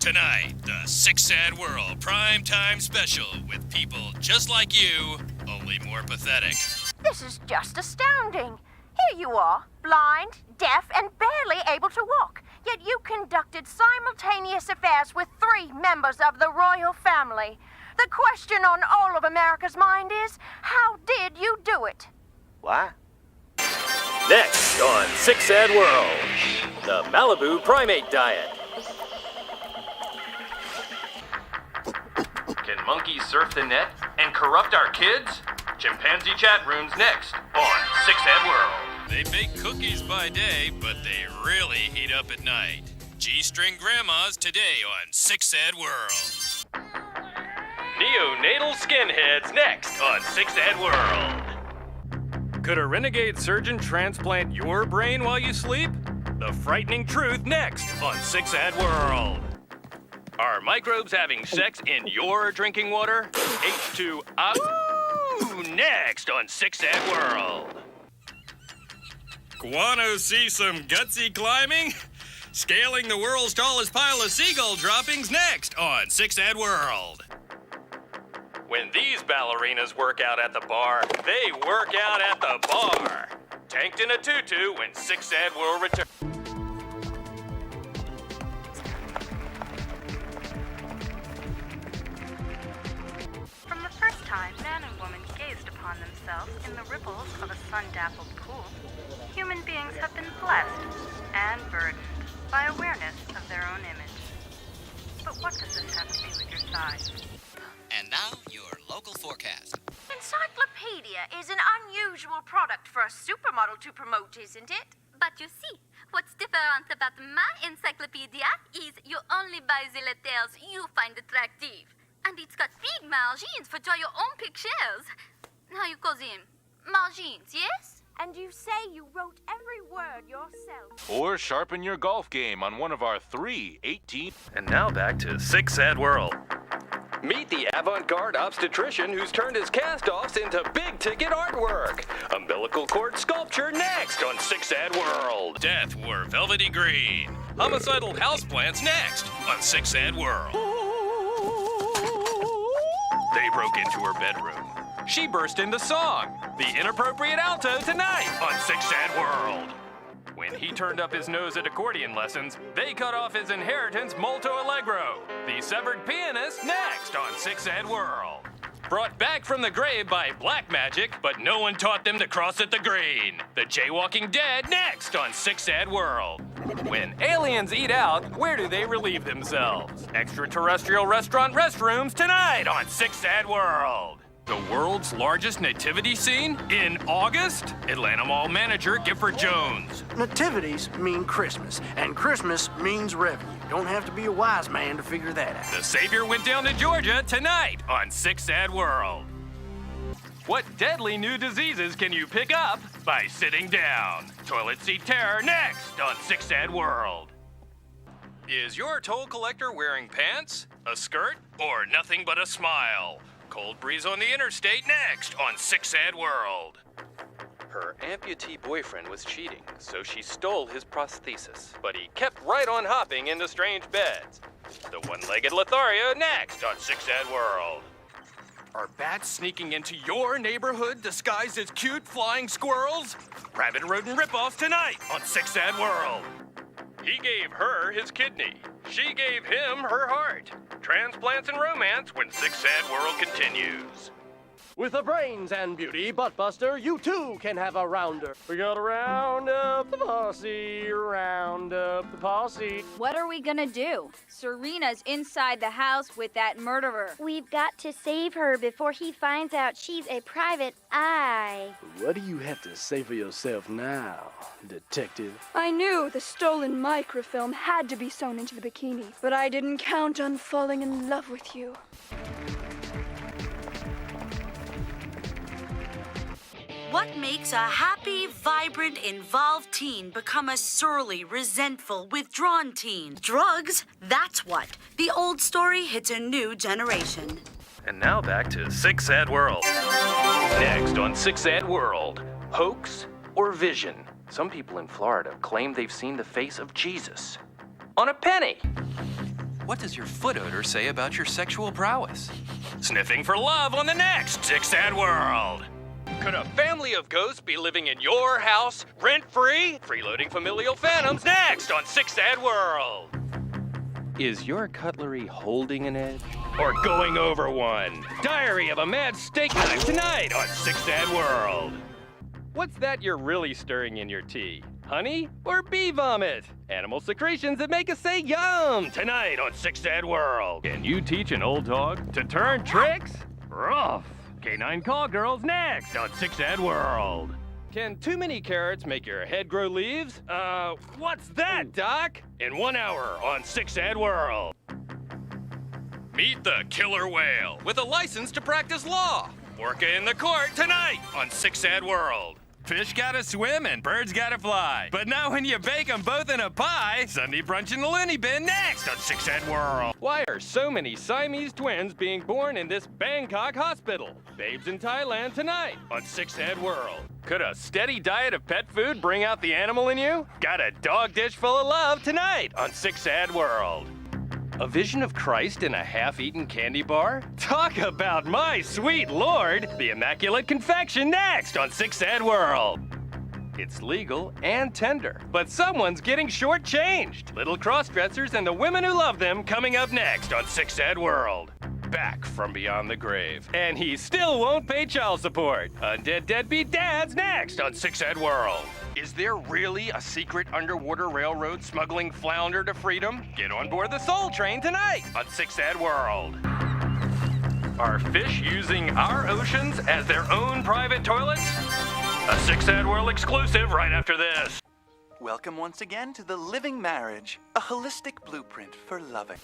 Tonight, the Sick Sad World Primetime Special with people just like you, only more pathetic. This is just astounding. Here you are, blind, deaf, and barely able to walk. Yet you conducted simultaneous affairs with 3 members of the royal family. The question on all of America's mind is, how did you do it? What? Next on Sick Sad World, the Malibu Primate Diet. Can monkeys surf the net and corrupt our kids? Chimpanzee chat rooms next on Sick Sad World. They bake cookies by day, but they really heat up at night. G-string grandmas today on Sick Sad World. Neonatal skinheads next on Sick Sad World. Could a renegade surgeon transplant your brain while you sleep? The frightening truth next on Sick Sad World. Are microbes having sex in your drinking water? H2O next on Sick Sad World. Wanna see some gutsy climbing? Scaling the world's tallest pile of seagull droppings next on Sick Sad World. When these ballerinas work out at the bar, they work out at the bar. Tanked in a tutu when Sick Sad World returns. From the first time man and woman gazed upon themselves in the ripples of a sun-dappled pool, human beings have been blessed and burdened by awareness of their own image. But what does this have to do with your size? And now, your local forecast. Encyclopedia is an unusual product for a supermodel to promote, isn't it? But you see, what's different about my encyclopedia is you only buy the letters you find attractive. And it's got big margins for draw your own pictures. How you call them? Margins, yes? And you say you wrote every word yourself. Or sharpen your golf game on one of our 3 18. And now back to Sick Sad World. Meet the avant-garde obstetrician who's turned his cast-offs into big-ticket artwork. Umbilical cord sculpture next on Sick Sad World. Death wore velvety green. Homicidal houseplants next on Sick Sad World. They broke into her bedroom. She burst into song. The inappropriate alto tonight on Sick Sad World. When he turned up his nose at accordion lessons, they cut off his inheritance molto allegro. The severed pianist next on Sick Sad World. Brought back from the grave by black magic, but no one taught them to cross at the green. The Jaywalking Dead next on Sick Sad World. When aliens eat out, where do they relieve themselves? Extraterrestrial restaurant restrooms tonight on Sick Sad World. The world's largest nativity scene in August? Atlanta Mall manager Gifford Jones. Nativities mean Christmas, and Christmas means revenue. Don't have to be a wise man to figure that out. The Savior went down to Georgia tonight on Sick Sad World. What deadly new diseases can you pick up by sitting down? Toilet seat terror next on Sick Sad World. Is your toll collector wearing pants, a skirt, or nothing but a smile? Cold breeze on the interstate next on Sick Sad World. Her amputee boyfriend was cheating, so she stole his prosthesis. But he kept right on hopping into strange beds. The one-legged Lothario next on Sick Sad World. Are bats sneaking into your neighborhood disguised as cute flying squirrels? Rabid rodent ripoffs tonight on Sick Sad World. He gave her his kidney. She gave him her heart. Transplants and romance when Sick Sad World continues. With the brains and beauty, Buttbuster, you too can have a rounder. We gotta round up the posse, round up the posse. What are we gonna do? Serena's inside the house with that murderer. We've got to save her before he finds out she's a private eye. What do you have to say for yourself now, detective? I knew the stolen microfilm had to be sewn into the bikini, but I didn't count on falling in love with you. What makes a happy, vibrant, involved teen become a surly, resentful, withdrawn teen? Drugs, that's what. The old story hits a new generation. And now back to Sick Sad World. Next on Sick Sad World, hoax or vision? Some people in Florida claim they've seen the face of Jesus on a penny. What does your foot odor say about your sexual prowess? Sniffing for love on the next Six Sad World. Could a family of ghosts be living in your house, rent-free? Freeloading familial phantoms next on Six Sad World. Is your cutlery holding an edge? Or going over one? Diary of a Mad Steak Knife tonight on Six Sad World. What's that you're really stirring in your tea? Honey or bee vomit? Animal secretions that make us say yum tonight on Six Sad World. Can you teach an old dog to turn tricks? Rough. Canine Call Girls next on Six Sad World. Can too many carrots make your head grow leaves? What's that, Doc? In 1 hour on Six Sad World. Meet the killer whale with a license to practice law. Orca in the court tonight on Six Sad World. Fish gotta swim and birds gotta fly. But not when you bake them both in a pie. Sunday brunch in the loony bin next on Six Sad World. Why are so many Siamese twins being born in this Bangkok hospital? Babes in Thailand tonight on Six Sad World. Could a steady diet of pet food bring out the animal in you? Got a dog dish full of love tonight on Six Sad World. A vision of Christ in a half-eaten candy bar? Talk about my sweet Lord! The Immaculate Confection next on Six Sad World. It's legal and tender, but someone's getting shortchanged. Little cross-dressers and the women who love them coming up next on Six Sad World. Back from beyond the grave, and he still won't pay child support. Undead Deadbeat Dads next on Six Sad World. Is there really a secret underwater railroad smuggling flounder to freedom? Get on board the Soul Train tonight on Six Sad World. Are fish using our oceans as their own private toilets? A Six Sad World exclusive right after this. Welcome once again to The Living Marriage, a holistic blueprint for loving.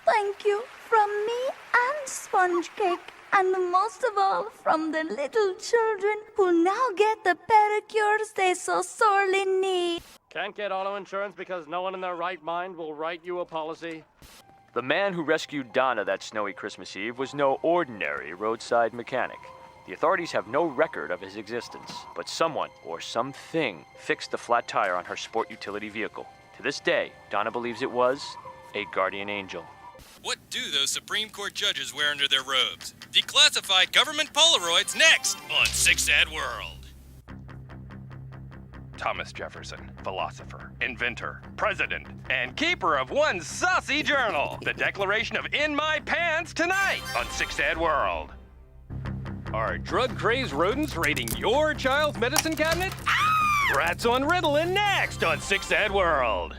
Thank you from me and Sponge Cake. And most of all, from the little children who now get the pedicures they so sorely need. Can't get auto insurance because no one in their right mind will write you a policy? The man who rescued Donna that snowy Christmas Eve was no ordinary roadside mechanic. The authorities have no record of his existence, but someone or something fixed the flat tire on her sport utility vehicle. To this day, Donna believes it was a guardian angel. What do those Supreme Court judges wear under their robes? Declassified government Polaroids next on Six Sad World. Thomas Jefferson, philosopher, inventor, president, and keeper of one saucy journal. The Declaration of In My Pants tonight on Six Sad World. Are drug-crazed rodents raiding your child's medicine cabinet? Rats on Ritalin next on Six Sad World.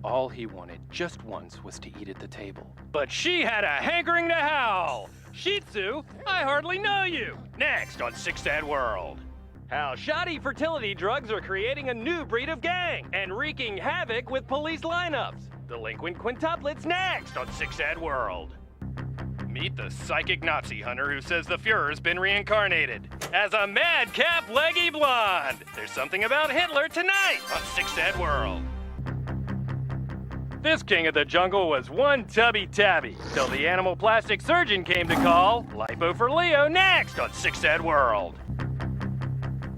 All he wanted just once was to eat at the table. But she had a hankering to howl. Shih Tzu, I hardly know you. Next on Six Sad World. How shoddy fertility drugs are creating a new breed of gang and wreaking havoc with police lineups. Delinquent quintuplets next on Six Sad World. Meet the psychic Nazi hunter who says the Fuhrer's been reincarnated as a madcap leggy blonde. There's something about Hitler tonight on Six Sad World. This king of the jungle was one tubby tabby, till the animal plastic surgeon came to call. Lipo for Leo next on Six Sad World.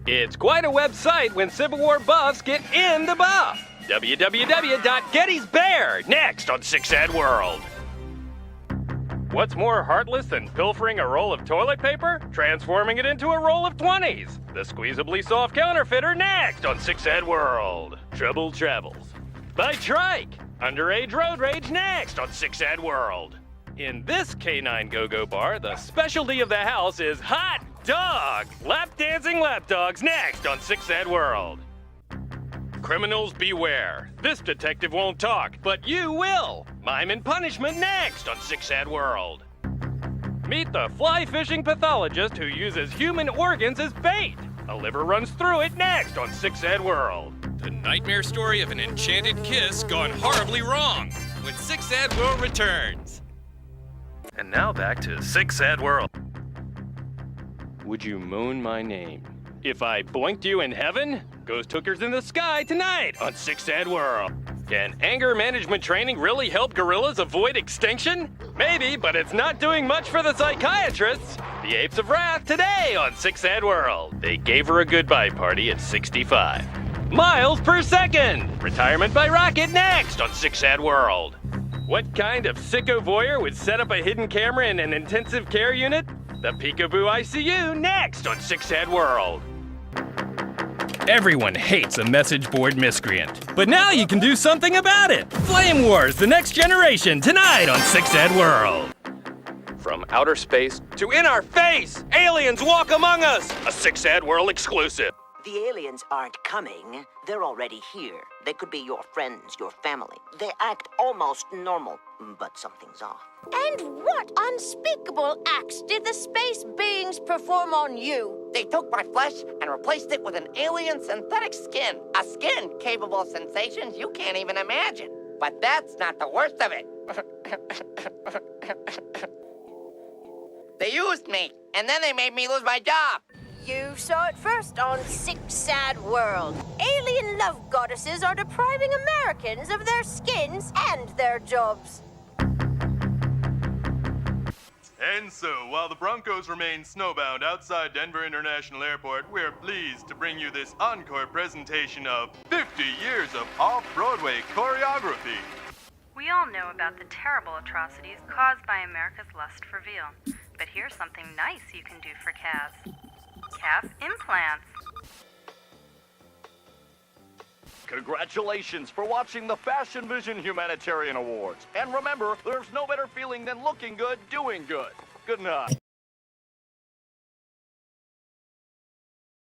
It's quite a website when Civil War buffs get in the buff. www.gettysbear next on Six Sad World. What's more heartless than pilfering a roll of toilet paper? Transforming it into a roll of 20s. The squeezably soft counterfeiter next on Six Sad World. Trouble Travels by Trike. Underage road rage next on Six Sad World. In this canine go-go bar, the specialty of the house is hot dog. Lap dancing lapdogs next on Six Sad World. Criminals beware. This detective won't talk, but you will. Mime and punishment next on Six Sad World. Meet the fly fishing pathologist who uses human organs as bait. A liver runs through it next on Six Sad World. The nightmare story of an enchanted kiss gone horribly wrong when Six Sad World returns. And now back to Six Sad World. Would you moan my name if I boinked you in heaven? Ghost hookers in the sky tonight on Six Sad World. Can anger management training really help gorillas avoid extinction? Maybe, but it's not doing much for the psychiatrists. The Apes of Wrath today on Six Sad World. They gave her a goodbye party at 65. Miles per second! Retirement by rocket next on 6 Ad World. What kind of sicko voyeur would set up a hidden camera in an intensive care unit? The Peekaboo ICU next on 6 Ad World. Everyone hates a message board miscreant, but now you can do something about it. Flame Wars: The Next Generation tonight on 6 Ad World. From outer space to in our face, aliens walk among us. A 6 Ad World exclusive. The aliens aren't coming. They're already here. They could be your friends, your family. They act almost normal, but something's off. And what unspeakable acts did the space beings perform on you? They took my flesh and replaced it with an alien synthetic skin. A skin capable of sensations you can't even imagine. But that's not the worst of it. They used me, and then they made me lose my job. You saw it first on 6 Sad World. Alien love goddesses are depriving Americans of their skins and their jobs. And so, while the Broncos remain snowbound outside Denver International Airport, we're pleased to bring you this encore presentation of 50 years of off-Broadway choreography. We all know about the terrible atrocities caused by America's lust for veal. But here's something nice you can do for calves. Calf implants. Congratulations for watching the Fashion Vision Humanitarian Awards. And remember, there's no better feeling than looking good, doing good. Good night.